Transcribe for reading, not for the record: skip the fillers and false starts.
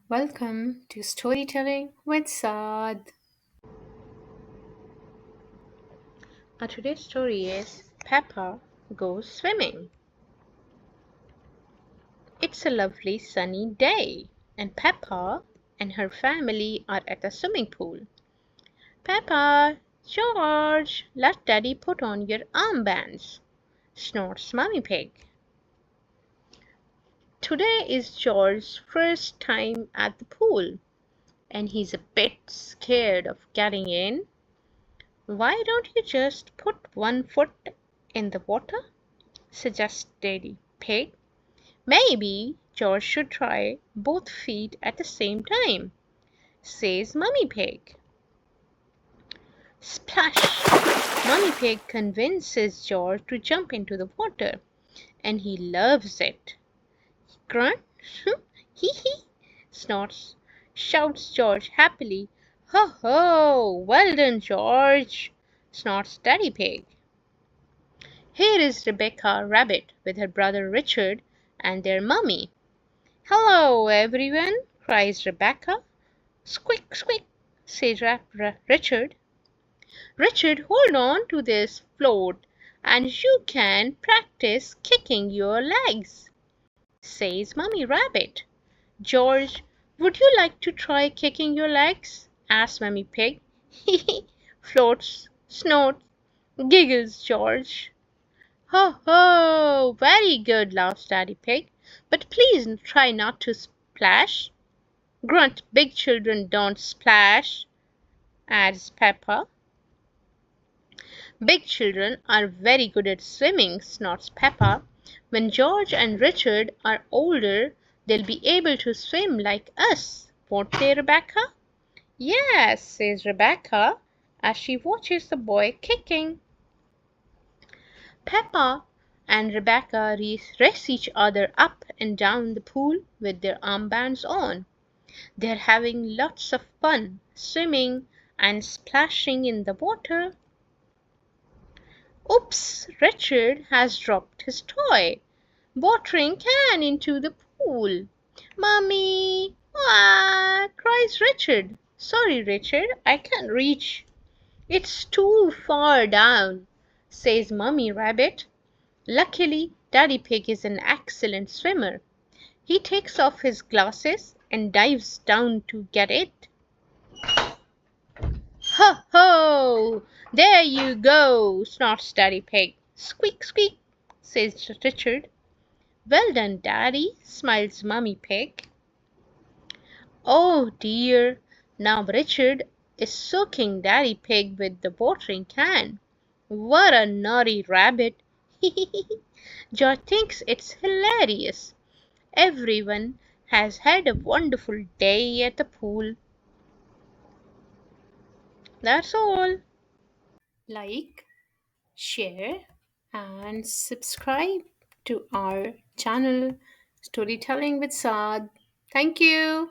Welcome to Storytelling with Saad. Our today's story is Peppa Goes Swimming. It's a lovely sunny day, and Peppa and her family are at a swimming pool. Peppa, George, let Daddy put on your armbands, snorts Mummy Pig. Today is George's first time at the pool, and he's a bit scared of getting in. Why don't you just put one foot in the water? Suggests Daddy Pig. Maybe George should try both feet at the same time, says Mummy Pig. Splash! Mummy Pig convinces George to jump into the water, and he loves it. Grunt, hee hee, snorts, shouts George happily. Ho ho! Well done, George, snorts Daddy Pig. Here is Rebecca Rabbit with her brother Richard and their mummy. Hello, everyone, cries Rebecca. Squeak, squeak, says Richard. Richard, hold on to this float and you can practice kicking your legs, says Mummy Rabbit. George, would you like to try kicking your legs? Asks Mummy Pig. He floats, snorts, giggles George. Ho ho! Very good, laughs Daddy Pig. But please try not to splash. Grunt, big children don't splash, adds Peppa. Big children are very good at swimming, snorts Peppa. When George and Richard are older, they'll be able to swim like us, won't they, Rebecca? Yes, says Rebecca as she watches the boy kicking. Peppa and Rebecca race each other up and down the pool with their armbands on. They're having lots of fun swimming and splashing in the water. Oops! Richard has dropped his toy watering can into the pool. Mummy! Ah! Cries Richard. Sorry, Richard, I can't reach. It's too far down, says Mummy Rabbit. Luckily, Daddy Pig is an excellent swimmer. He takes off his glasses and dives down to get it. Ho ho! There you go, snorts Daddy Pig. Squeak, squeak, says Richard. Well done, Daddy, smiles Mummy Pig. Oh dear, now Richard is soaking Daddy Pig with the watering can. What a naughty rabbit! George thinks it's hilarious. Everyone has had a wonderful day at the pool. That's all. Like, share, and subscribe to our channel Storytelling with Saad. Thank you.